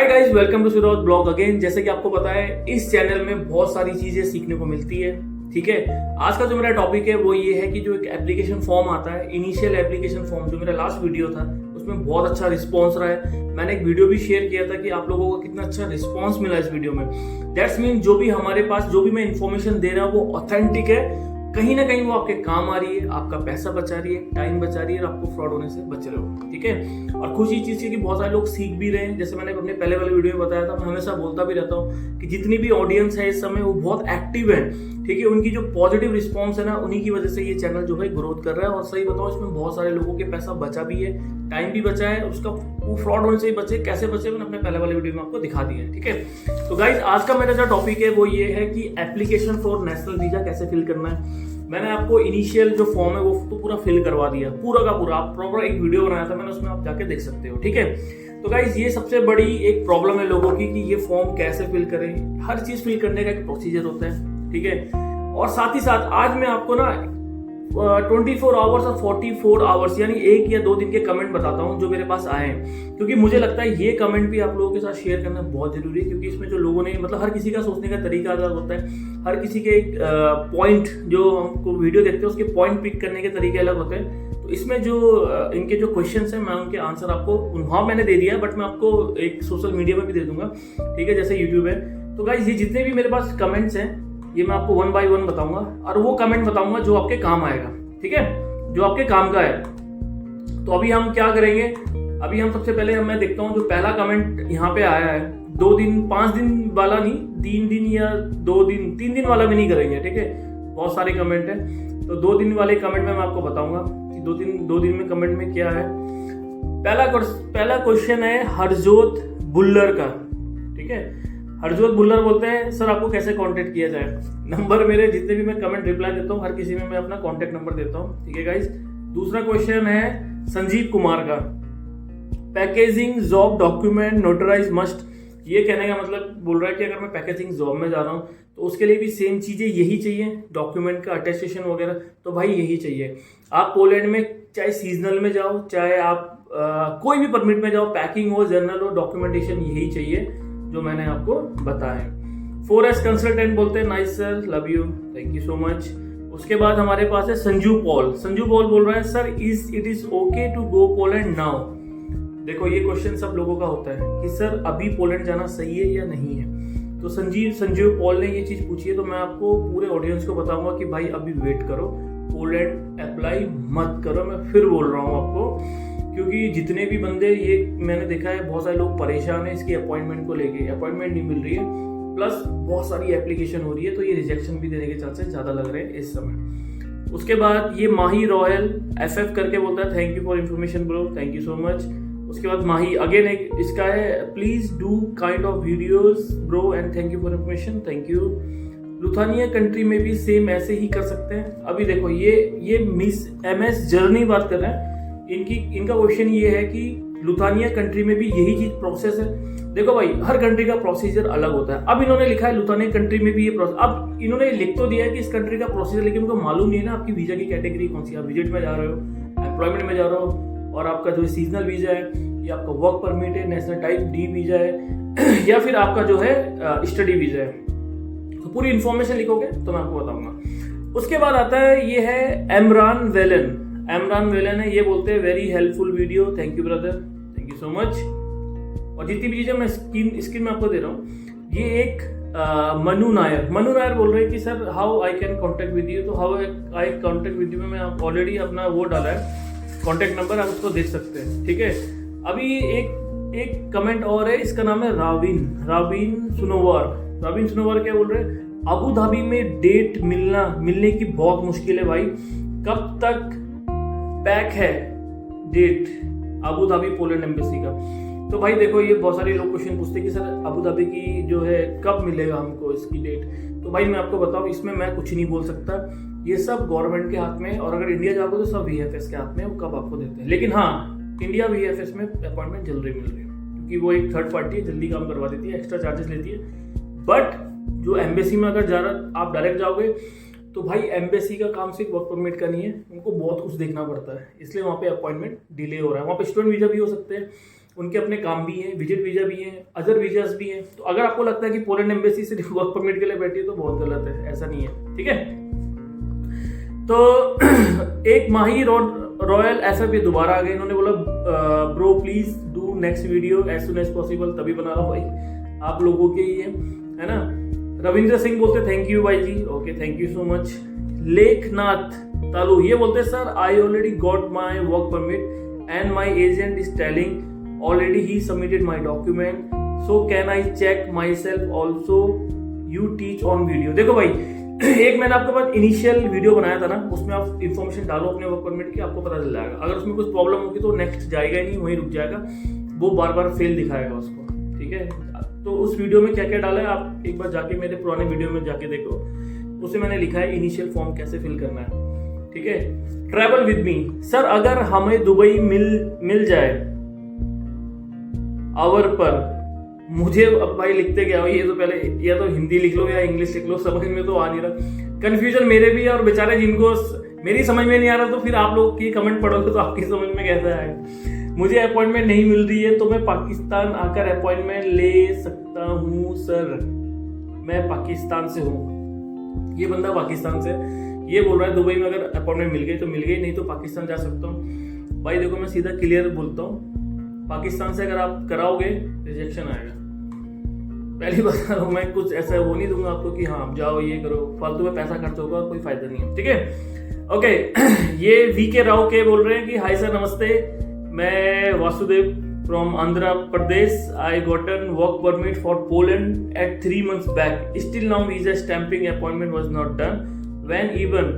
Guys, welcome to सुरौत blog again. जैसे कि आपको पता है इस चैनल में बहुत सारी चीजें सीखने को मिलती है। ठीक है, आज का जो मेरा टॉपिक है वो ये है कि जो एक एप्लीकेशन फॉर्म आता है, इनिशियल एप्लीकेशन फॉर्म, जो मेरा लास्ट वीडियो था उसमें बहुत अच्छा रिस्पॉन्स रहा है। मैंने एक वीडियो भी शेयर किया था कि आप लोगों को कितना अच्छा रिस्पॉन्स मिला इस वीडियो में। दैट्स मीन जो भी हमारे पास जो भी मैं इन्फॉर्मेशन दे रहा हूँ वो ऑथेंटिक है, कहीं ना कहीं वो आपके काम आ रही है, आपका पैसा बचा रही है, टाइम बचा रही है और आपको फ्रॉड होने से बच रहे हो। ठीक है, और खुशी चीज है कि बहुत सारे लोग सीख भी रहे हैं। जैसे मैंने अपने पहले वाले वीडियो में बताया था, मैं हमेशा बोलता भी रहता हूँ कि जितनी भी ऑडियंस है इस समय वो बहुत एक्टिव है। ठीक है, उनकी जो पॉजिटिव रिस्पॉन्स है ना, उन्हीं की वजह से ये चैनल जो है ग्रोथ कर रहा है। और सही बताओ, इसमें बहुत सारे लोगों के पैसा बचा भी है, टाइम भी बचा है, उसका वो फ्रॉड होने से ही बचे। कैसे बचे मैंने अपने पहले वाले वीडियो में आपको दिखा दिया है। ठीक है, तो गाइज आज का मेरा जो टॉपिक है वो ये है कि एप्लीकेशन फॉर नेशनल वीजा कैसे फिल करना है। मैंने आपको इनिशियल जो फॉर्म है वो तो पूरा फिल करवा दिया, पूरा का पूरा। आप प्रॉपर एक वीडियो बनाया था मैंने, उसमें आप जाके देख सकते हो। ठीक है, तो गाइज ये सबसे बड़ी एक प्रॉब्लम है लोगों की कि ये फॉर्म कैसे फिल करें। हर चीज फिल करने का एक प्रोसीजर होता है। ठीक है, और साथ ही साथ आज मैं आपको ना 24 आवर्स और 44 आवर्स यानी 1 या 2 दिन के कमेंट बताता हूं जो मेरे पास आए हैं, क्योंकि मुझे लगता है ये कमेंट भी आप लोगों के साथ शेयर करना बहुत जरूरी है। क्योंकि इसमें जो लोगों ने, मतलब हर किसी का सोचने का तरीका अलग होता है, हर किसी के एक पॉइंट, जो हमको वीडियो देखते हैं उसके पॉइंट पिक करने के तरीके अलग होते हैं। तो इसमें जो इनके जो क्वेश्चंस हैं, मैं उनके आंसर आपको वहां मैंने दे दिया है, बट मैं आपको एक सोशल मीडिया में भी दे दूंगा। ठीक है, जैसे यूट्यूब है। तो गाइस ये जितने भी मेरे पास कमेंट्स हैं ये मैं आपको 1 बाय 1 बताऊंगा, और वो कमेंट बताऊंगा जो आपके काम आएगा। ठीक है, जो आपके काम का है। तो अभी हम क्या करेंगे, अभी हम सबसे पहले मैं देखता हूँ जो पहला कमेंट यहाँ पे आया है। 2 दिन 5 दिन वाला नहीं, 3 दिन या 2 दिन 3 दिन वाला भी नहीं करेंगे। ठीक है, बहुत सारे कमेंट है, तो 2 दिन वाले कमेंट में मैं आपको बताऊंगा कि 2 दिन में कमेंट में क्या है। पहला क्वेश्चन है हरजोत बुल्लर का। ठीक है, हरजोत बुल्लर बोलते हैं, सर आपको कैसे कांटेक्ट किया जाए। नंबर मेरे जितने भी मैं कमेंट रिप्लाई देता हूँ हर किसी में मैं अपना कांटेक्ट नंबर देता हूँ। ठीक है गाइस, दूसरा क्वेश्चन है संजीव कुमार का, packaging job document notarise must. ये कहने का मतलब बोल रहा है कि अगर मैं पैकेजिंग जॉब में जा रहा हूँ तो उसके लिए भी सेम चीजें यही चाहिए, डॉक्यूमेंट का अटेस्टेशन वगैरह, तो भाई यही चाहिए। आप पोलैंड में चाहे सीजनल में जाओ, चाहे आप कोई भी परमिट में जाओ, पैकिंग हो, जर्नल हो, डॉक्यूमेंटेशन यही चाहिए जो मैंने आपको बताया। 4S कंसल्टेंट बोलते हैं, nice sir, love you, thank you so much. उसके बाद हमारे पास है संजू पॉल बोल रहे हैं, sir it is okay to go Poland now. देखो ये क्वेश्चन सब लोगों का होता है कि सर अभी पोलैंड जाना सही है या नहीं है। तो संजीव पॉल ने ये चीज पूछी है, तो मैं आपको पूरे ऑडियंस को बताऊंगा कि भाई अभी वेट करो, पोलैंड अप्लाई मत करो। मैं फिर बोल रहा हूँ आपको, क्योंकि जितने भी बंदे, ये मैंने देखा है बहुत सारे लोग परेशान है इसकी अपॉइंटमेंट को लेके, अपॉइंटमेंट नहीं मिल रही है, प्लस बहुत सारी एप्लीकेशन हो रही है, तो ये रिजेक्शन भी देने के चांसेस ज्यादा लग रहे हैं इस समय। उसके बाद ये माही रॉयल FF करके बोलता है, thank you for information bro, thank you so much. उसके बाद माही अगेन एक इसका है, please do kind of videos bro and thank you for information, thank you. Lithuania country में भी सेम ऐसे ही कर सकते हैं। अभी देखो ये मिस MS जर्नी बात कर रहे हैं, इनका क्वेश्चन ये है कि लुथानिया कंट्री में भी यही चीज प्रोसेस है। देखो भाई हर कंट्री का प्रोसीजर अलग होता है। अब इन्होंने लिखा है लुथानिया कंट्री में भी ये प्रोसेस, अब इन्होंने लिख तो दिया है कि इस कंट्री का प्रोसीजर, लेकिन उनको मालूम नहीं है ना आपकी वीजा की कैटेगरी कौन सी। आप विजिट में जा रहे हो, एम्प्लॉयमेंट में जा रहे हो, और आपका जो सीजनल वीजा है, या आपका वर्क परमिट है, नेशनल टाइप D वीजा है, या फिर आपका जो है स्टडी वीजा है। तो पूरी इंफॉर्मेशन लिखोगे तो मैं आपको बताऊंगा। उसके बाद आता है, ये है एमरान वेलन है, ये बोलते हैं very helpful video, thank you brother, thank you so much. और जितनी भी चीजें मैं स्क्रीन में आपको दे रहा हूँ, ये एक मनु नायर बोल रहे हैं कि sir how I can contact with you. तो how I contact with you में मैं ऑलरेडी अपना वो डाला है कॉन्टेक्ट नंबर, आप उसको देख सकते हैं। ठीक है, अभी एक कमेंट और है, इसका नाम है राविन सुनोवर क्या बोल रहे हैं, अबू धाबी में डेट मिलने की बहुत मुश्किल है भाई, कब तक पैक है date Abu Dhabi Poland embassy का। तो भाई देखो ये बहुत सारे लोग क्वेश्चन पूछते हैं कि सर अबू धाबी की जो है कब मिलेगा हमको इसकी डेट। तो भाई मैं आपको बताऊं, इसमें मैं कुछ नहीं बोल सकता, ये सब गवर्नमेंट के हाथ में, और अगर इंडिया जाओगे तो सब VFS के हाथ में, वो कब आपको देते हैं। लेकिन हाँ, इंडिया VFS में अपॉइंटमेंट जल्दी मिल रही है, क्योंकि वो एक थर्ड पार्टी है, जल्दी काम करवा देती है, एक्स्ट्रा चार्जेस लेती है। बट जो एम्बेसी में अगर आप डायरेक्ट जाओगे तो भाई एम्बेसी का काम सिर्फ वर्क परमिट का नहीं है, उनको बहुत कुछ देखना पड़ता है, इसलिए वहाँ पे अपॉइंटमेंट डिले हो रहा है। वहाँ पे स्टूडेंट वीजा भी हो सकते हैं, उनके अपने काम भी हैं, विजिट वीजा भी हैं, अदर वीजास भी हैं। तो अगर आपको लगता है कि पोलैंड एम्बेसी सिर्फ वर्क परमिट के लिए बैठी है तो बहुत गलत है, ऐसा नहीं है, ठीक है। तो एक माही रॉयल एफएफ पे दोबारा आ गए, इन्होंने बोला bro please do next video as soon as possible, तभी बना रहा हूँ भाई, आप लोगों के ही है ना। रविंद्र सिंह बोलते थैंक यू भाई ji, okay thank you so much. Lekhnath Talu ये बोलते sir I already got my work permit and my agent is telling already he submitted my document, so can I check myself also, you teach on video. देखो भाई एक मैंने आपके पास initial video बनाया था ना, उसमें आप इन्फॉर्मेशन डालो अपने वर्क परमिट की, आपको पता चल जाएगा। अगर उसमें कुछ प्रॉब्लम होगी तो नेक्स्ट जाएगा ही नहीं, वहीं रुक जाएगा, वो बार बार फेल दिखाएगा उसको, ठीक है। तो उस वीडियो में क्या क्या डाला है आप एक बार जाके मेरे पुराने वीडियो में जाके देखो, उसमें मैंने लिखा है इनिशियल फॉर्म कैसे फिल करना है, ठीक है। ट्रैवल विद मी सर, अगर हमें दुबई मिल जाए आवर पर, मुझे अब भाई लिखते क्या हो, ये तो पहले या तो हिंदी लिख लो या इंग्लिश लिख लो, समझ में तो आ नहीं रहा। कंफ्यूजन मेरे भी है, और बेचारे जिनको मेरी समझ में नहीं आ रहा तो फिर आप लोग की कमेंट पढ़ोगे तो आपकी समझ में कैसे आएगा। मुझे अपॉइंटमेंट नहीं मिल रही है तो मैं पाकिस्तान आकर अपॉइंटमेंट ले सकता हूँ सर, मैं पाकिस्तान से हूँ। ये बंदा पाकिस्तान से ये बोल रहा है दुबई में अगर अपॉइंटमेंट मिल गई तो मिल गई, नहीं तो पाकिस्तान जा सकता हूँ। भाई देखो मैं सीधा क्लियर बोलता हूँ, पाकिस्तान से अगर आप कराओगे रिजेक्शन आएगा। पहली बात मैं कुछ ऐसा वो नहीं दूंगा आपको कि हाँ आप जाओ ये करो, फालतू में पैसा खर्च होगा और कोई फायदा नहीं है, ठीक है। ओके ये वीके राव के बोल रहे हैं कि हाय सर नमस्ते, मैं Vasudev from Andhra Pradesh, I gotten work permit for Poland at 3 months back, still now visa stamping appointment was not done, when even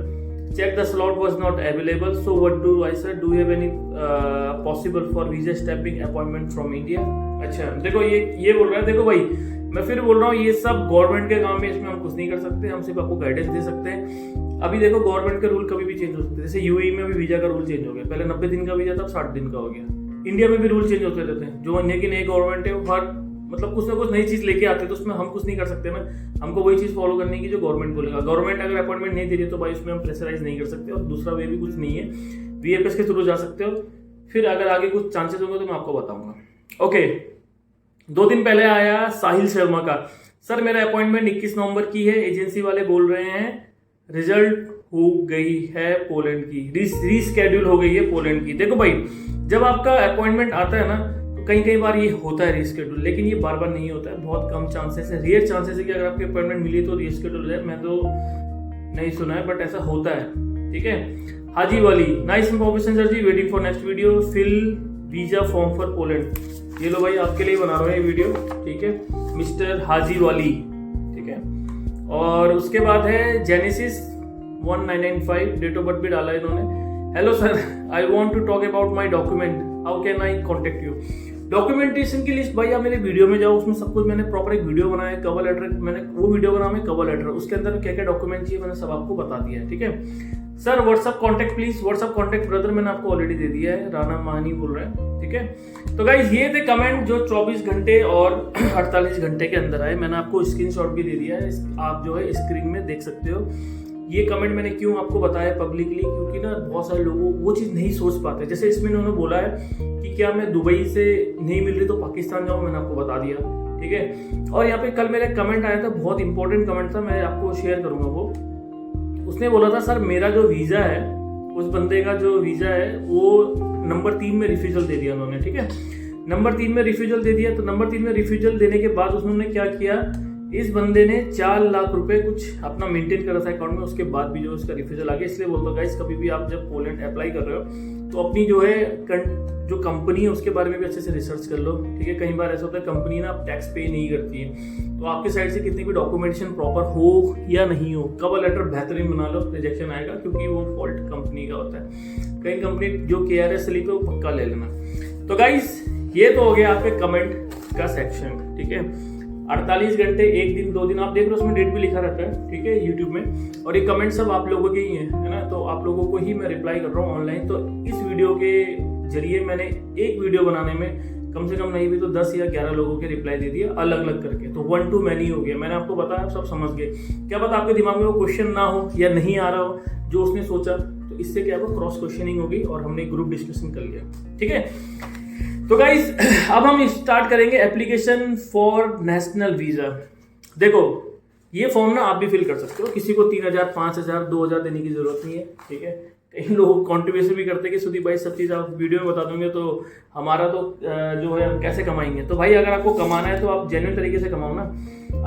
check the slot was not available, so what do I sir, do you have any possible for visa stamping appointment from India। अच्छा देखो ये बोल रहा है, देखो भाई मैं फिर बोल रहा हूँ ये सब गवर्नमेंट के काम है, इसमें हम कुछ नहीं कर सकते, हम सिर्फ आपको गाइडेंस दे सकते हैं। अभी देखो गवर्नमेंट के रूल कभी भी चेंज हो सकते हैं, जैसे यूएई में भी वीजा का रूल चेंज हो गया, पहले 90 दिन का वीजा था, 60 दिन का हो गया। इंडिया में भी रूल चेंज होते रहते हैं, जो इंडिया की नई गवर्नमेंट है वो हर मतलब कुछ ना कुछ नई चीज लेके आते हैं, तो उसमें हम कुछ नहीं कर सकते ना, हमको वही चीज फॉलो करनी है जो गवर्नमेंट बोलेगा। गवर्नमेंट अगर अपॉइंटमेंट नहीं दे रही तो भाई उसमें हम प्रेशराइज नहीं कर सकते, और दूसरा वे भी कुछ नहीं है, वीएफएस के थ्रू जा सकते हो, फिर अगर आगे कुछ चांसेस होंगे तो मैं आपको बताऊंगा। ओके 2 दिन पहले आया साहिल शर्मा का, सर मेरा अपॉइंटमेंट 21 नवंबर की है, एजेंसी वाले बोल रहे हैं रिजल्ट हो गई है पोलैंड की, रीस्केड्यूल हो गई है पोलैंड की। देखो भाई जब आपका अपॉइंटमेंट आता है ना कई बार ये होता है रीस्केड्यूल, लेकिन ये बार बार नहीं होता है, बहुत कम चांसेस है, रेयर चांसेस है कि अगर आपकी अपॉइंटमेंट मिली तो रीस्केड्यूल हो जाए। मैं तो नहीं सुना है बट ऐसा होता है, ठीक है। हाजी वाली nice information sir ji, waiting for next video, fill visa form for Poland. ये लो भाई आपके लिए बना रहा हूँ ये वीडियो, ठीक है मिस्टर हाजी वाली, ठीक है। और उसके बाद है जेनेसिस 1995, डेट ऑफ बर्थ भी डाला इन्होंने। Hello sir I want to talk about my document, how can I contact you. Documentation की लिस्ट भाई आप मेरे वीडियो में जाओ, उसमें सब कुछ मैंने प्रॉपर एक वीडियो बनाया है, कवर लेटर मैंने वो वीडियो बना है कवर लेटर, उसके अंदर क्या क्या डॉक्यूमेंट चाहिए मैंने सब आपको बता दिया है, ठीक है। Sir WhatsApp contact please, WhatsApp contact brother मैंने आपको ऑलरेडी दे दिया है, राणा महानी बोल रहे हैं, ठीक है। तो गाइज ये थे कमेंट जो 24 घंटे और 48 घंटे के अंदर आए, मैंने आपको स्क्रीनशॉट भी दे दिया है, आप जो है स्क्रीन में देख सकते हो। ये कमेंट मैंने क्यों आपको बताया पब्लिकली, क्योंकि ना बहुत सारे लोगों वो चीज़ नहीं सोच पाते। जैसे इसमें उन्होंने बोला है कि क्या मैं दुबई से नहीं मिल रही तो पाकिस्तान जाऊँ, मैंने आपको बता दिया, ठीक है। और यहाँ पे कल मेरा कमेंट आया था, बहुत इंपॉर्टेंट कमेंट था, मैं आपको शेयर करूंगा वो। उसने बोला था सर मेरा जो वीज़ा है, उस बंदे का जो वीज़ा है वो नंबर 3 में रिफ्यूजल दे दिया उन्होंने, ठीक है। नंबर 3 में रिफ्यूजल दे दिया, तो नंबर 3 में रिफ्यूजल देने के बाद उन्होंने क्या किया, इस बंदे ने 4 लाख रुपए कुछ अपना मेंटेन करा था अकाउंट में, उसके बाद भी जो उसका रिफ्यूजल आ गया। इसलिए बोलता हूँ गाइस कभी भी आप जब पोलैंड अप्लाई कर रहे हो तो अपनी जो है जो कंपनी है उसके बारे में भी अच्छे से रिसर्च कर लो, ठीक है। कई बार ऐसा होता है कंपनी ना टैक्स पे नहीं करती है, तो आपके साइड से कितनी भी डॉक्यूमेंटेशन प्रॉपर हो या नहीं हो, कवर लेटर बेहतरीन बना लो, रिजेक्शन आएगा, क्योंकि वो फॉल्ट कंपनी का होता है। कई कंपनी जो KRS स्लिप है वो पक्का ले लेना। तो गाइस ये तो हो गया आपके कमेंट का सेक्शन, ठीक है। 48 घंटे, 1 दिन, 2 दिन आप देख रहे हो, उसमें डेट भी लिखा रहता है, ठीक है, यूट्यूब में। और ये कमेंट सब आप लोगों के ही है ना, तो आप लोगों को ही मैं रिप्लाई कर रहा हूँ ऑनलाइन। तो इस वीडियो के जरिए मैंने एक वीडियो बनाने में कम से कम नहीं भी तो 10 या 11 लोगों के रिप्लाई दे दिए अलग अलग करके, तो 1 to many हो गया। मैंने आपको बताया, सब समझ गए। क्या पता आपके दिमाग में वो क्वेश्चन ना हो या नहीं आ रहा हो जो उसने सोचा, तो इससे क्या होगा, क्रॉस क्वेश्चनिंग होगी और हमने ग्रुप डिस्कशन कर लिया, ठीक है। तो गाइस अब हम स्टार्ट करेंगे एप्लीकेशन फॉर नेशनल वीजा। देखो ये फॉर्म ना आप भी फिल कर सकते हो, किसी को 3000, 5000, 2000 देने की जरूरत नहीं है, ठीक है। कई लोग कॉन्ट्रीब्यूशन भी करते हैं कि सुदीप भाई सब चीज़ आप वीडियो में बता दोगे तो हमारा तो जो है हम कैसे कमाएंगे। तो भाई अगर आपको कमाना है तो आप जेन्युइन तरीके से कमाओ ना।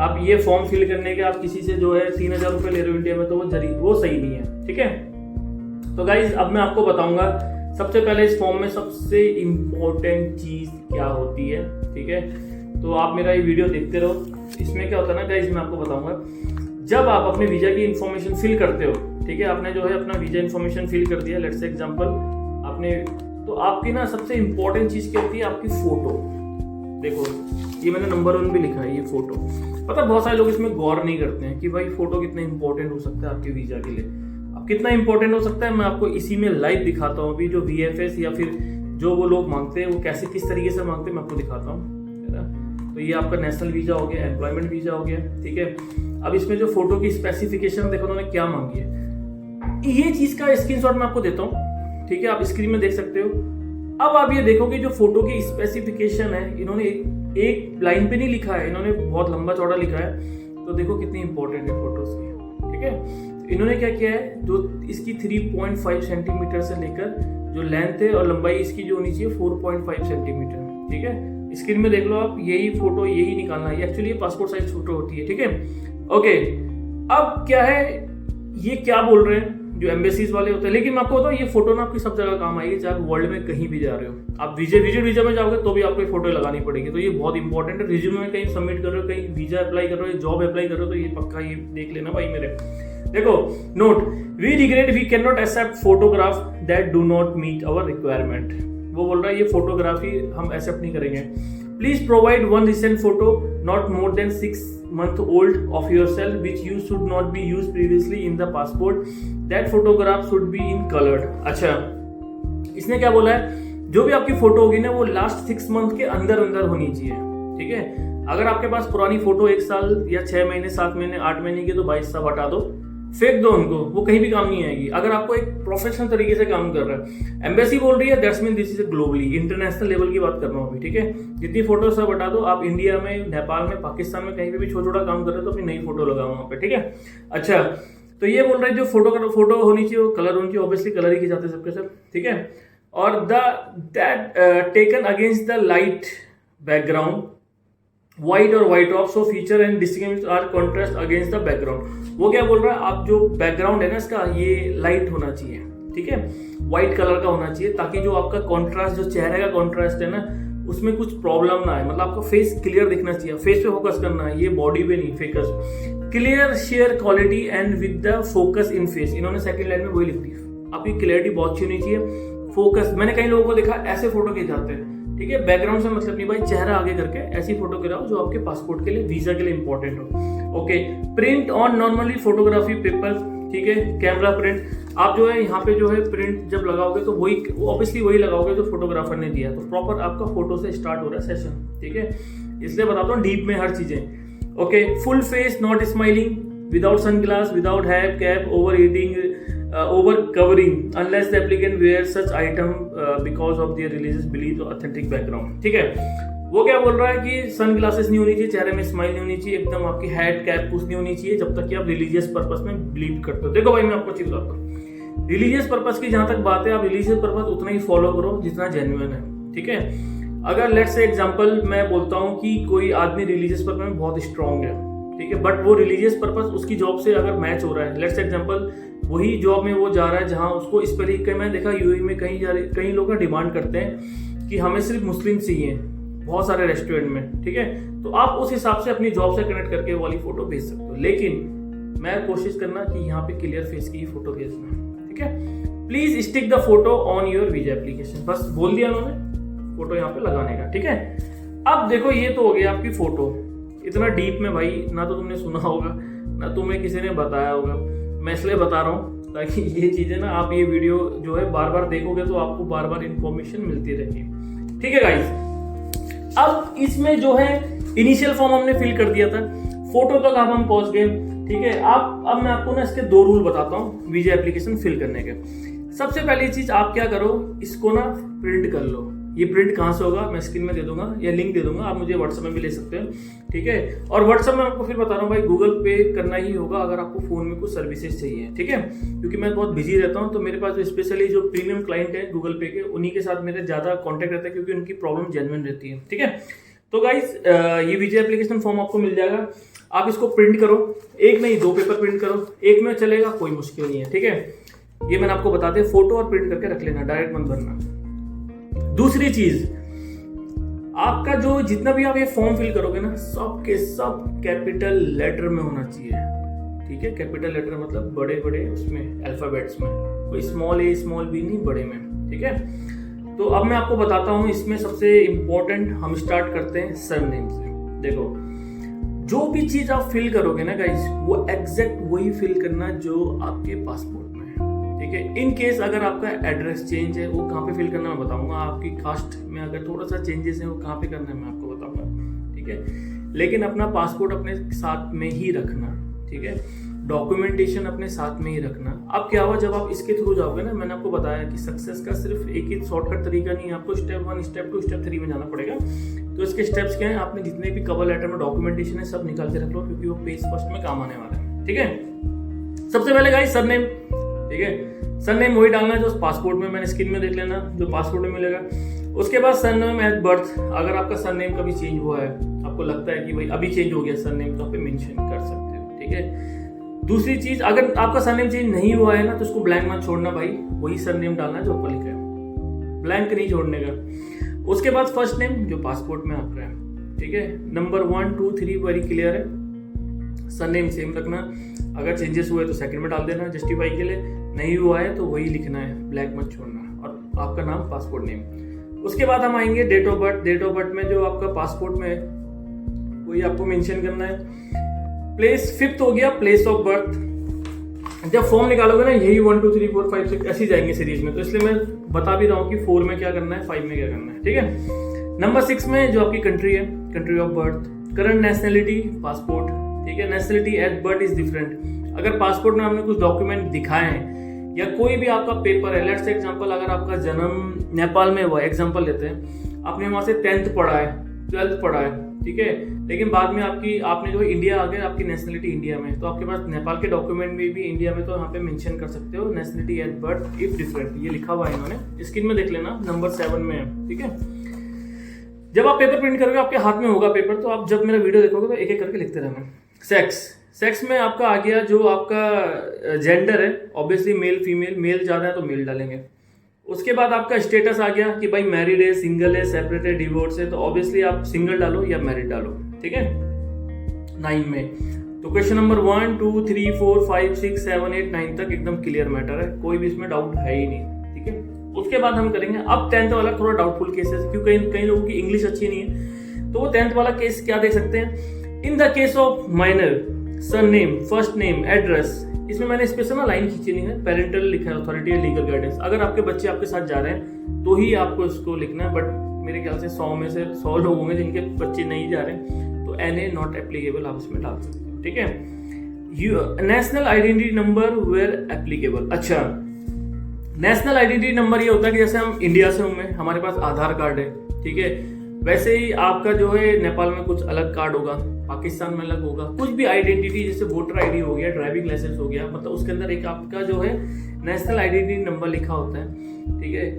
आप ये फॉर्म फिल करने के आप किसी से जो है 3000 रुपये ले रहे हो इंडिया में, तो वो सही नहीं है, ठीक है। तो गाइज अब मैं आपको बताऊंगा सबसे पहले इस फॉर्म में सबसे इम्पोर्टेंट चीज क्या होती है, ठीक है। तो आप मेरा ये वीडियो देखते रहो। इसमें क्या होता है ना गाइज, मैं आपको बताऊंगा, जब आप अपने वीजा की इंफॉर्मेशन फिल करते हो, ठीक है, आपने जो है अपना वीजा इंफॉर्मेशन फिल कर दिया, लेट्स से एग्जांपल आपने, तो आपकी ना सबसे इंपॉर्टेंट चीज क्या होती है, आपकी फोटो। देखो ये मैंने नंबर 1 भी लिखा है, ये फोटो। पता बहुत सारे लोग इसमें गौर नहीं करते हैं कि भाई फोटो कितना इंपॉर्टेंट हो सकता है आपके वीजा के लिए। अब कितना इंपॉर्टेंट हो सकता है मैं आपको इसी में लाइव दिखाता हूँ। अभी जो VFS या फिर जो वो लोग मांगते हैं वो कैसे किस तरीके से मांगते हैं मैं आपको दिखाता हूँ। तो ये आपका नेशनल वीजा हो गया, एम्प्लॉयमेंट वीजा हो गया, ठीक है। अब इसमें जो फोटो की स्पेसिफिकेशन देखो उन्होंने क्या मांगी है, ये चीज का स्क्रीनशॉट मैं आपको देता हूँ, ठीक है, आप स्क्रीन में देख सकते हो। अब आप ये देखोगे जो फोटो की स्पेसिफिकेशन है, इन्होंने एक लाइन पे नहीं लिखा है, इन्होंने बहुत लंबा चौड़ा लिखा है। तो देखो कितनी इंपॉर्टेंट है फोटोज की, ठीक है। इन्होंने क्या किया है, जो इसकी 3.5 सेंटीमीटर से लेकर जो लेंथ है और लंबाई इसकी जो होनी चाहिए 4.5 सेंटीमीटर, ठीक है। स्क्रीन में देख लो आप, यही फोटो यही निकालना है। एक्चुअली ये पासपोर्ट साइज फोटो होती है, ठीक है। ओके अब क्या है, ये क्या बोल रहे हैं जो एम्बेसीज वाले होते हैं, लेकिन मैं आपको बताऊं ये फोटो ना आपकी सब जगह काम आएगी, चाहे आप वर्ल्ड में कहीं भी जा रहे हो। आप विजिट वीजा में जाओगे तो भी आपको ये फोटो लगानी पड़ेगी। तो ये बहुत इंपॉर्टेंट है। रिज्यूमे में कहीं सबमिट कर रहे हो, कहीं वीजा अप्लाई कर रहे हो, जॉब अप्लाई कर रहे हो, तो ये पक्का ये देख लेना भाई मेरे। देखो note, we regret we can not accept photograph that do not meet our requirement. वो बोल रहा है ये फोटोग्राफी हम एक्सेप्ट नहीं करेंगे। Please provide one recent photo not more than 6 month old of yourself which you should not be used previously in the passport. That photograph should be in colored. अच्छा, इसने क्या बोला है, जो भी आपकी फोटो होगी ना वो लास्ट 6 मंथ के अंदर अंदर होनी चाहिए, ठीक है। अगर आपके पास पुरानी फोटो 1 साल या 6 महीने, 7 महीने, 8 महीने की, तो 22 साल हटा दो, फेंक दो उनको, वो कहीं भी काम नहीं आएगी। अगर आपको एक प्रोफेशनल तरीके से काम कर रहा है, एम्बेसी बोल रही है, that's mean this is globally, international level की बात कर रहा हूँ अभी, ठीक है। जितनी फोटो सब हटा दो, आप इंडिया में, नेपाल में, पाकिस्तान में कहीं भी छोटा छोटा काम कर रहे हो तो अपनी नई फोटो लगाओ वहाँ पे, ठीक है। अच्छा, तो ये बोल रहे हैं जो फोटो होनी चाहिए वो कलर होनी चाहिए, ऑब्वियसली कलर ही खिंचाते सबके सब, ठीक है। और that taken against the light background, white और white off, so feature and distinguish are contrast against the background. वो क्या बोल रहा है, आप जो बैकग्राउंड है ना इसका, ये लाइट होना चाहिए, ठीक है, व्हाइट कलर का होना चाहिए, ताकि जो आपका कॉन्ट्रास्ट, जो चेहरे का कॉन्ट्रास्ट है ना, उसमें कुछ प्रॉब्लम ना आए। मतलब आपका फेस क्लियर दिखना चाहिए, फेस पे फोकस करना है, ये बॉडी पे नहीं, focus clear share quality and with the focus in face. इन्होंने सेकंड लाइन में वही लिख दी, आपकी क्लियरिटी बहुत अच्छी होनी चाहिए, फोकस। मैंने कई लोगों को देखा ऐसे फोटो खिंचाते हैं, ठीक है, बैकग्राउंड से मतलब नहीं भाई, चेहरा आगे करके ऐसी फोटो गिराओ जो आपके पासपोर्ट के लिए, वीजा के लिए इंपॉर्टेंट हो। Okay, print on normally photography paper, ठीक है, कैमरा प्रिंट। आप जो है यहाँ पे जो है प्रिंट जब लगाओगे तो वही ऑब्वियसली वही लगाओगे जो फोटोग्राफर ने दिया, तो प्रॉपर आपका फोटो से स्टार्ट हो रहा है सेशन, ठीक है। इसलिए बताता हूँ डीप में हर चीजें। Okay, full face not smiling, without sunglass, without hat, cap, over eating, over covering unless the applicant wears such item because of their religious belief or authentic background, ठीक है। वो क्या बोल रहा है कि सन ग्लासेस नहीं होनी चाहिए, चेहरे में स्माइल नहीं होनी चाहिए, एकदम आपकी हैट कैप कुछ नहीं होनी चाहिए, जब तक कि आप रिलीजियस पर्पस में बिलीव करते हो। देखो भाई मैं आपको चीज बताता हूँ, रिलीजियस पर्पस की जहां तक बात है, आप रिलीजियस पर्पस उतना ही फॉलो करो जितना जेन्युइन है, ठीक है। अगर लेट्स से एग्जांपल मैं बोलता हूँ कि कोई आदमी रिलीजियस पर्पस में बहुत स्ट्रांग है, ठीक है, बट वो रिलीजियस पर्पस उसकी जॉब से अगर मैच हो रहा है, लेट्स एग्जांपल वही जॉब में वो जा रहा है जहां उसको इस तरीके, मैं देखा यूएई में कई लोग डिमांड करते हैं कि हमें सिर्फ मुस्लिम चाहिए, बहुत सारे रेस्टोरेंट में, ठीक है। तो आप उस हिसाब से अपनी जॉब से कनेक्ट करके वाली फोटो भेज सकते हो, लेकिन मैं कोशिश करना कि यहाँ पे क्लियर फेस की ही फोटो भेजना, ठीक है। Please stick the photo on your visa application, बस बोल दिया उन्होंने फोटो यहाँ पे लगाने का, ठीक है। अब देखो ये तो हो गया आपकी फोटो, इतना डीप में भाई ना तो तुमने सुना होगा ना तुम्हें किसी ने बताया होगा, मैं इसलिए बता रहा हूँ ताकि ये चीजें ना आप ये वीडियो जो है बार बार देखोगे तो आपको बार बार इंफॉर्मेशन मिलती रहेगी, ठीक है गाइस। अब इसमें जो है इनिशियल फॉर्म हमने फिल कर दिया था, फोटो तक अब हम पहुंच गए, ठीक है। अब मैं आपको ना इसके 2 रूल बताता हूँ वीजा एप्लीकेशन फिल करने के। सबसे पहली चीज आप क्या करो, इसको ना प्रिंट कर लो, ये प्रिंट कहाँ से होगा मैं स्क्रीन में दे दूंगा या लिंक दे दूंगा, आप मुझे व्हाट्सएप में भी ले सकते हैं, ठीक है। और व्हाट्सएप में आपको फिर बता रहा हूँ भाई, गूगल पे करना ही होगा अगर आपको फोन में कुछ सर्विसेज चाहिए, ठीक है, क्योंकि मैं बहुत बिजी रहता हूँ, तो मेरे पास स्पेशली जो प्रीमियम क्लाइंट है गूगल पे के, उन्हीं के साथ मेरे ज्यादा कॉन्टेक्ट रहता है, क्योंकि उनकी प्रॉब्लम जेन्युइन रहती है, ठीक है। तो गाइस ये विजय एप्लीकेशन फॉर्म आपको मिल जाएगा, आप इसको प्रिंट करो, एक नहीं 2 पेपर प्रिंट करो, एक में चलेगा, कोई मुश्किल नहीं है, ठीक है। ये मैंने आपको बता दिया, फोटो और प्रिंट करके रख लेना, डायरेक्ट मत भरना। दूसरी चीज, आपका जो जितना भी आप ये फॉर्म फिल करोगे ना, सब के सब कैपिटल लेटर में होना चाहिए, ठीक है। कैपिटल लेटर मतलब बड़े बड़े उसमें अल्फाबेट्स में, कोई स्मॉल ए स्मॉल बी नहीं, बड़े में, ठीक है। तो अब मैं आपको बताता हूं, इसमें सबसे इंपॉर्टेंट हम स्टार्ट करते हैं सरनेम से। देखो, जो भी चीज आप फिल करोगे ना गाइस, वो एग्जैक्ट वही फिल करना जो आपके पासपोर्ट में है, ठीक है। इन केस अगर आपका एड्रेस चेंज है, वो कहाँ पे फिल करना मैं बताऊंगा, आपकी कास्ट में अगर थोड़ा सा चेंजेस है वो कहाँ पे करना है मैं आपको बताऊंगा, ठीक है। लेकिन अपना पासपोर्ट अपने साथ में ही रखना, ठीक है। डॉक्यूमेंटेशन अपने साथ में ही रखना। अब क्या हुआ, जब आप इसके थ्रू जाओगे ना, मैंने आपको बताया कि सक्सेस का सिर्फ एक ही शॉर्टकट तरीका नहीं है, आपको स्टेप 1 स्टेप 2 स्टेप 3 में जाना पड़ेगा। तो इसके स्टेप्स क्या है, आपने जितने भी कवर लेटर में डॉक्यूमेंटेशन है सब निकाल के रख लो, क्योंकि वो पेज फर्स्ट में काम आने वाला है, ठीक है। सबसे पहले गाइस सरनेम, ठीक है, सरनेम वही डालना है जो पासपोर्ट में, मैंने स्क्रीन में देख लेना जो पासपोर्ट में मिलेगा। उसके बाद सरनेम एट बर्थ, अगर आपका सरनेम कभी चेंज हुआ है, आपको लगता है कि भाई अभी चेंज हो गया सरनेम, तो आप मेंशन कर सकते हो, ठीक है। दूसरी चीज, अगर आपका सरनेम चेंज नहीं हुआ है ना, तो उसको ब्लैंक मत छोड़ना भाई, वही सरनेम डालना है जो ऊपर लिखा है, ब्लैंक नहीं छोड़ने का। उसके बाद फर्स्ट नेम जो पासपोर्ट में आपका है, ठीक है। नंबर 1 2 3 वेरी क्लियर है, सरनेम सेम रखना, अगर चेंजेस हुए तो सेकंड में डाल देना जस्टिफाई के लिए, नहीं हुआ है तो वही लिखना है, ब्लैक मत छोड़ना, और आपका नाम पासपोर्ट नेम। उसके बाद हम आएंगे date of birth. Date of birth में जो आपका पासपोर्ट में है वही आपको मेंशन करना है। प्लेस 5th हो गया, प्लेस ऑफ बर्थ। जब फॉर्म निकालोगे ना, यही 1 2 3 4 5 6 ऐसे जाएंगे सीरीज में, तो इसलिए मैं बता भी रहा हूँ कि 4 में क्या करना है, 5 में क्या करना है, ठीक है। नंबर 6 में जो आपकी कंट्री है, country of birth. Current nationality, passport, ठीक है। Nationality at birth is different. अगर पासपोर्ट में हमने कुछ डॉक्यूमेंट दिखाए हैं या कोई भी आपका पेपर है, लेट्स से एग्जांपल, अगर आपका जन्म नेपाल में हुआ, एग्जांपल लेते हैं, आपने वहां से 10th पढ़ा है, 12th पढ़ा है, ठीक है, लेकिन बाद में आपने जो इंडिया आ गया, आपकी नेशनलिटी इंडिया में, तो आपके पास नेपाल के डॉक्यूमेंट में भी इंडिया में, तो यहाँ पे मेंशन कर सकते हो nationality at birth if different, ये लिखा हुआ है इन्होंने, स्क्रीन में देख लेना, नंबर 7 में है, ठीक है। जब आप पेपर प्रिंट करोगे, आपके हाथ में होगा पेपर, तो आप जब मेरा वीडियो देखोगे तो एक एक करके लिखते रहना। सेक्स में आपका आ गया जो आपका जेंडर है, ऑब्वियसली मेल फीमेल, मेल ज्यादा है तो मेल डालेंगे। उसके बाद आपका स्टेटस आ गया कि भाई मैरिड है, सिंगल है, सेपरेट है, डिवोर्स है, तो ऑब्वियसली आप सिंगल डालो या मैरिड डालो, ठीक है। 9 में तो क्वेश्चन नंबर 1 2 3 4 5 6 7 8 9 तक एकदम क्लियर मैटर है, कोई भी इसमें डाउट है ही नहीं, ठीक है। उसके बाद हम करेंगे अब 10th वाला थोड़ा डाउटफुल केसेस, क्योंकि कई लोगों की इंग्लिश अच्छी नहीं है, तो वो 10th वाला केस क्या देख सकते हैं। In the case of minor, surname, first name, address, इसमें मैंने स्पेशल ना लाइन खींची नहीं है, पेरेंटल लिखा है, अथॉरिटी एंड लीगल गाइडेंस। अगर आपके बच्चे आपके साथ जा रहे हैं तो ही आपको इसको लिखना है, बट मेरे ख्याल से 100 में से 100 लोग होंगे जिनके बच्चे नहीं जा रहे हैं, तो NA नॉट एप्लीकेबल आप इसमें डाल सकते हो, ठीक है। National identity number where applicable. अच्छा, नेशनल आइडेंटिटी नंबर ये होता है कि जैसे हम इंडिया से हूँ, हमारे पास आधार कार्ड है, ठीक है, वैसे ही आपका जो है नेपाल में कुछ अलग कार्ड होगा, पाकिस्तान में अलग होगा, कुछ भी आइडेंटिटी जैसे वोटर आईडी हो गया, ड्राइविंग लाइसेंस हो गया, मतलब उसके अंदर एक आपका जो है नेशनल आइडेंटिटी नंबर लिखा होता है, ठीक है।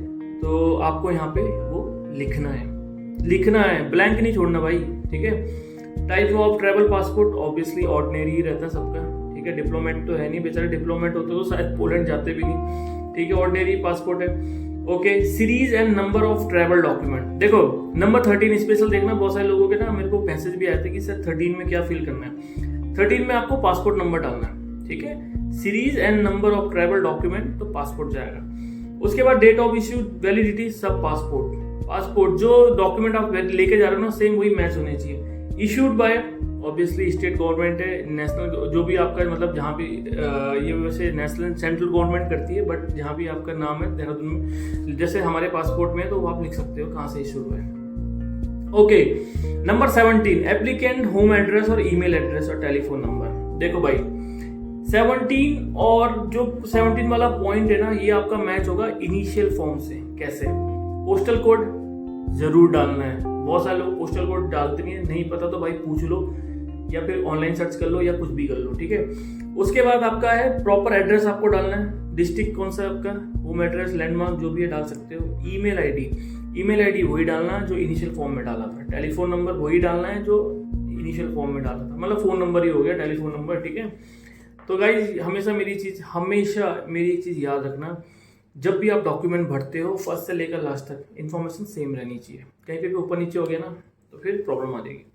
तो आपको यहाँ पे वो लिखना है, ब्लैंक नहीं छोड़ना भाई, ठीक है। Type of travel passport obviously ordinary ही रहता है सबका, ठीक है। डिप्लोमेट तो है नहीं, बेचारे डिप्लोमेट होते तो शायद पोलैंड जाते भी नहीं, ठीक है, ऑर्डिनरी पासपोर्ट है। Okay, series and number of travel document. देखो नंबर 13 स्पेशल देखना, बहुत सारे लोगों के ना मेरे को मैसेज भी आए थे कि सर 13 में क्या फिल करना है। 13 में आपको पासपोर्ट नंबर डालना है, ठीक है। Series and number of travel document, तो पासपोर्ट जाएगा। उसके बाद डेट ऑफ इश्यू, वैलिडिटी, सब पासपोर्ट जो डॉक्यूमेंट आप लेके जा रहे हो ना, सेम वही मैच होने चाहिए। Issued by obviously state government है, नेशनल जो भी आपका मतलब जहाँ भी ये वैसे नेशनल सेंट्रल गवर्नमेंट करती है, बट जहाँ भी आपका नाम है देहरादून में, जैसे हमारे पासपोर्ट में, तो वो आप लिख सकते हो कहाँ से इशू हुआ है। Okay, number 17 applicant home address और ईमेल एड्रेस और टेलीफोन नंबर। देखो भाई 17 और जो 17 वाला पॉइंट है ना, ये आपका मैच होगा इनिशियल फॉर्म से। कैसे? पोस्टल कोड, जरूर डालना है। बहुत सारे लोग पोस्टल कोड डालते नहीं पता तो भाई पूछ लो या फिर ऑनलाइन सर्च कर लो या कुछ भी कर लो, ठीक है। उसके बाद आपका है प्रॉपर एड्रेस आपको डालना है, डिस्ट्रिक्ट कौन सा है आपका, होम एड्रेस, लैंडमार्क जो भी है डाल सकते हो। ईमेल आईडी वही डालना है जो इनिशियल फॉर्म में डाला था। टेलीफोन नंबर वही डालना है जो इनिशियल फॉर्म में डाला था, मतलब फोन नंबर ही हो गया टेलीफोन नंबर, ठीक है। तो गाइज हमेशा मेरी एक चीज़ याद रखना, जब भी आप डॉक्यूमेंट भरते हो फर्स्ट से लेकर लास्ट तक इन्फॉर्मेशन सेम रहनी चाहिए। कहीं पे भी ऊपर नीचे हो गया ना तो फिर प्रॉब्लम आ जाएगी।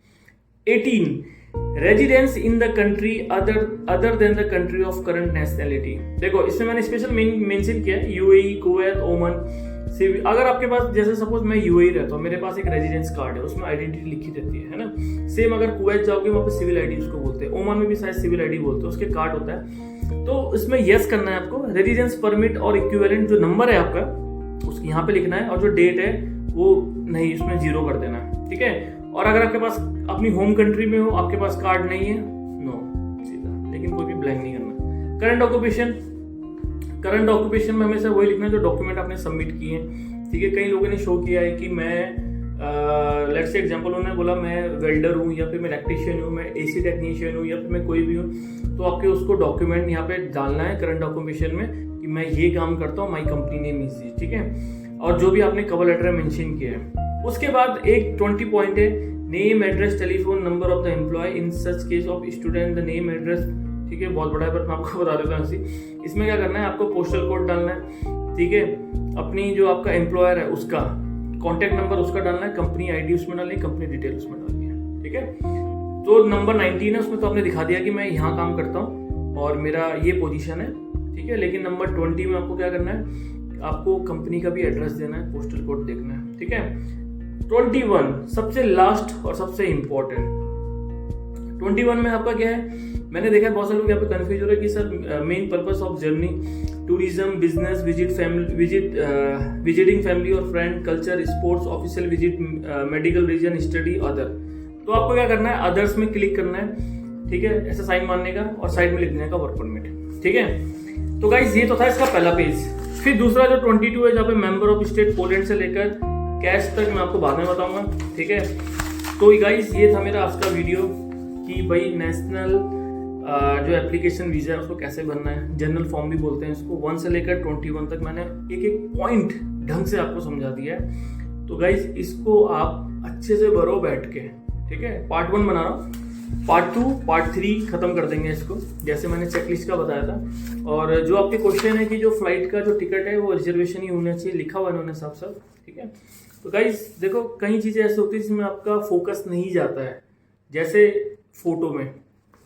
18 residence in the country other than the country of current nationality. देखो इसमें मैंने स्पेशल मेंशन किया है यूएई, कुवैत, ओमान। अगर आपके पास जैसे सपोज मैं यूएई रहता हूँ, मेरे पास एक रेजिडेंस कार्ड है, उसमें आइडेंटिटी लिखी रहती है ना। सेम अगर कुवैत जाओगे वहाँ पे सिविल आईडी उसको बोलते हैं, ओमान में भी शायद सिविल आईडी बोलते हैं, उसके कार्ड होता है। तो इसमें यस करना है आपको। रेजिडेंस परमिट और इक्विवेलेंट जो नंबर है आपका उसके यहाँ पे लिखना है, और जो डेट है वो नहीं, उसमें 0 कर देना है, ठीक है। और अगर आपके पास अपनी होम कंट्री में हो, आपके पास कार्ड नहीं है, नो सीधा, लेकिन कोई भी ब्लैंक नहीं करना। करंट ऑक्यूपेशन में हमेशा वही लिखना है जो डॉक्यूमेंट आपने सबमिट किए हैं, ठीक है। कई लोगों ने शो किया है कि मैं लेट्स से एग्जांपल उन्होंने बोला मैं वेल्डर हूँ या फिर मैं इलेक्ट्रीशियन हूँ, मैं एसी टेक्नीशियन हूँ या फिर मैं कोई भी हूँ, तो आपके उसको डॉक्यूमेंट यहाँ पे डालना है करंट ऑक्यूपेशन में कि मैं ये काम करता हूँ, my company name is this, ठीक है। और जो भी आपने कवर लेटर में मेंशन किया है। उसके बाद एक 20 पॉइंट है, name, address, telephone number of the employ in such case of student, the name, address, ठीक है। बहुत बड़ा है पर मैं आपको बता देता हूँ। इसमें क्या करना है, आपको पोस्टल कोड डालना है, ठीक है। अपनी जो आपका एम्प्लॉयर है उसका कॉन्टैक्ट नंबर उसका डालना है, कंपनी आईडी उसमें डालनी है, कंपनी डिटेल उसमें डालनी है, ठीक है। तो नंबर 19 है, उसमें तो आपने दिखा दिया कि मैं यहाँ काम करता हूँ और मेरा ये पोजीशन है, ठीक है। लेकिन नंबर 20 में आपको क्या करना है, आपको कंपनी का भी एड्रेस देना है, पोस्टल कोड देखना है, ठीक है। 21 सबसे लास्ट और सबसे इंपॉर्टेंट। 21 में आपका क्या है, मैंने देखा है बहुत सारे लोग यहाँ पे कंफ्यूज हो रहे हैं कि sir main purpose of journey tourism, business, visiting family और friend, culture, sports, official visit, medical reason, study, other. तो आपको क्या करना है, अदर्स में क्लिक करना है, ठीक है, ऐसा साइन मारने का और साइड में लिख देने का वर्क परमिट, ठीक है। तो गाइस ये तो था इसका पहला पेज। फिर दूसरा जो 22 है जहाँ पे मेंबर ऑफ स्टेट पोलैंड से लेकर कैश तक मैं आपको बाद में बताऊंगा, ठीक है। तो गाइस ये था मेरा आज का वीडियो कि भाई नेशनल जो एप्लीकेशन वीज़ा है उसको कैसे भरना है, जनरल फॉर्म भी बोलते हैं इसको। 1 से लेकर 21 तक मैंने एक एक पॉइंट ढंग से आपको समझा दिया है। तो गाइस इसको आप अच्छे से भरो बैठ के, ठीक है। पार्ट 1 बना रहा हूँ, पार्ट 2, पार्ट 3 खत्म कर देंगे इसको, जैसे मैंने चेकलिस्ट का बताया था। और जो आपके क्वेश्चन है कि जो फ्लाइट का जो टिकट है वो रिजर्वेशन ही होना चाहिए, लिखा हुआ इन्होंने साफ साफ, ठीक है। तो गाइस देखो कई चीज़ें ऐसी होती है जिसमें आपका फोकस नहीं जाता है, जैसे फोटो में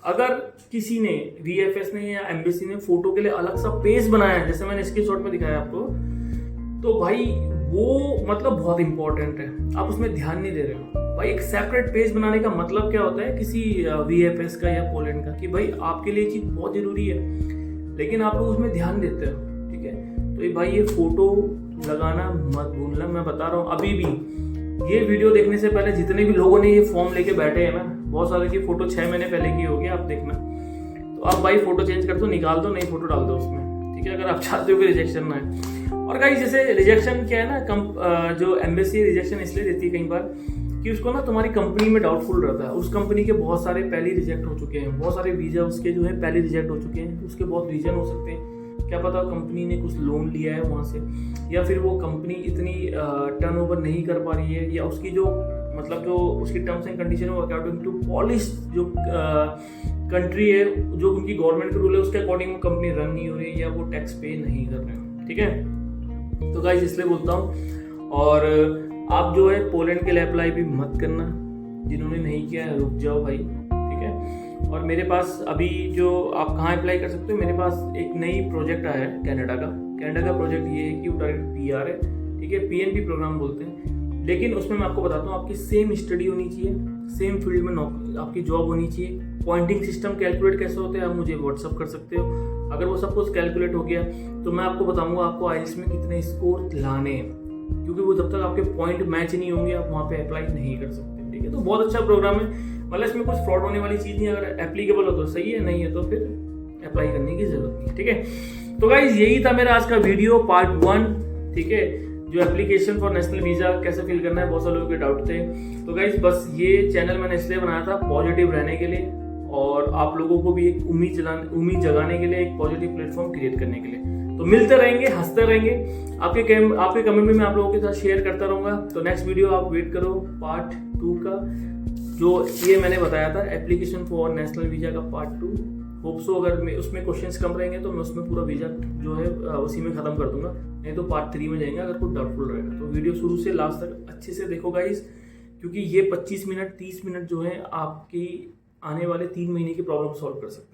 अगर किसी ने VFS ने या एम्बेसी ने फोटो के लिए अलग सा पेज बनाया है, जैसे मैंने स्क्रीनशॉट में दिखाया आपको, तो भाई वो मतलब बहुत इंपॉर्टेंट है, आप उसमें ध्यान नहीं दे रहे हो। भाई एक सेपरेट पेज बनाने का मतलब क्या होता है किसी VFS का या पोलैंड का, कि भाई आपके लिए चीज़ बहुत ज़रूरी है लेकिन आप लोग उसमें ध्यान देते हो, ठीक है। तो भाई ये फोटो लगाना मत भूलना, मैं बता रहा हूँ। अभी भी ये वीडियो देखने से पहले जितने भी लोगों ने ये फॉर्म लेके बैठे हैं ना, बहुत सारे की फोटो 6 महीने पहले की होगी, आप देखना। तो आप भाई फोटो चेंज कर दो, निकाल दो, नई फोटो डाल दो उसमें, ठीक है, अगर आप चाहते हो कि रिजेक्शन ना है। और गाइस जैसे रिजेक्शन क्या है ना, जो एम्बेसी रिजेक्शन इसलिए देती है कई बार कि उसको ना तुम्हारी कंपनी में डाउटफुल रहता है, उस कंपनी के बहुत सारे पहले रिजेक्ट हो चुके हैं, बहुत सारे वीजा उसके जो है पहले रिजेक्ट हो चुके हैं। उसके बहुत रीजन हो सकते हैं, क्या पता कंपनी ने कुछ लोन लिया है वहाँ से, या फिर वो कंपनी इतनी टर्नओवर नहीं कर पा रही है, या उसकी जो मतलब जो उसकी टर्म्स एंड कंडीशन है अकॉर्डिंग टू पॉलिश जो कंट्री है, जो उनकी गवर्नमेंट का रूल है उसके अकॉर्डिंग वो कंपनी रन नहीं हो रही है, या वो टैक्स पे नहीं कर रहे हैं, ठीक है। तो गाइस इसलिए बोलता हूँ। और आप जो है पोलैंड के लिए अप्लाई भी मत करना, जिन्होंने नहीं किया है रुक जाओ भाई, ठीक है। और मेरे पास अभी जो आप कहाँ अप्लाई कर सकते हो, मेरे पास एक नई प्रोजेक्ट आया है कनाडा का प्रोजेक्ट ये है कि वो डायरेक्ट PR है, ठीक है, PNP प्रोग्राम बोलते हैं। लेकिन उसमें मैं आपको बताता हूँ आपकी सेम स्टडी होनी चाहिए, सेम फील्ड में आपकी जॉब होनी चाहिए। पॉइंटिंग सिस्टम कैलकुलेट कैसे होते हैं आप मुझे व्हाट्सअप कर सकते हो। अगर वो सब कुछ कैलकुलेट हो गया तो मैं आपको बताऊंगा आपको IELTS में कितने स्कोर लाने हैं, क्योंकि वो जब तक आपके पॉइंट मैच नहीं होंगे आप वहाँ पे अप्लाई नहीं कर सकते, ठीक है। तो बहुत अच्छा प्रोग्राम है, मतलब इसमें कुछ फ्रॉड होने वाली चीज़ नहीं, अगर एप्लीकेबल हो तो सही है, नहीं है तो फिर अप्लाई करने की जरूरत नहीं, ठीक है। तो गाइज यही था मेरा आज का वीडियो पार्ट 1, ठीक है। जो एप्लीकेशन फॉर नेशनल वीज़ा कैसे फिल करना है, बहुत सारे लोगों के डाउट थे। तो गाइस बस ये चैनल मैंने इसलिए बनाया था पॉजिटिव रहने के लिए और आप लोगों को भी एक उम्मीद जगाने के लिए, एक पॉजिटिव प्लेटफॉर्म क्रिएट करने के लिए। तो मिलते रहेंगे, हंसते रहेंगे, आपके कमेंट में मैं आप लोगों के साथ शेयर करता रहूँगा। तो नेक्स्ट वीडियो आप वेट करो पार्ट 2 का, जो ये मैंने बताया था एप्लीकेशन फॉर नेशनल वीज़ा का पार्ट 2। होप सो अगर उसमें क्वेश्चंस कम रहेंगे तो मैं उसमें पूरा वीज़ा जो है उसी में ख़त्म कर दूंगा, नहीं तो पार्ट 3 में जाएंगे अगर कुछ डाउटफुल रहेगा। तो वीडियो शुरू से लास्ट तक अच्छे से देखो गाइस, क्योंकि ये 25 मिनट 30 मिनट जो है आपकी आने वाले 3 महीने की प्रॉब्लम सॉल्व कर सकते हैं।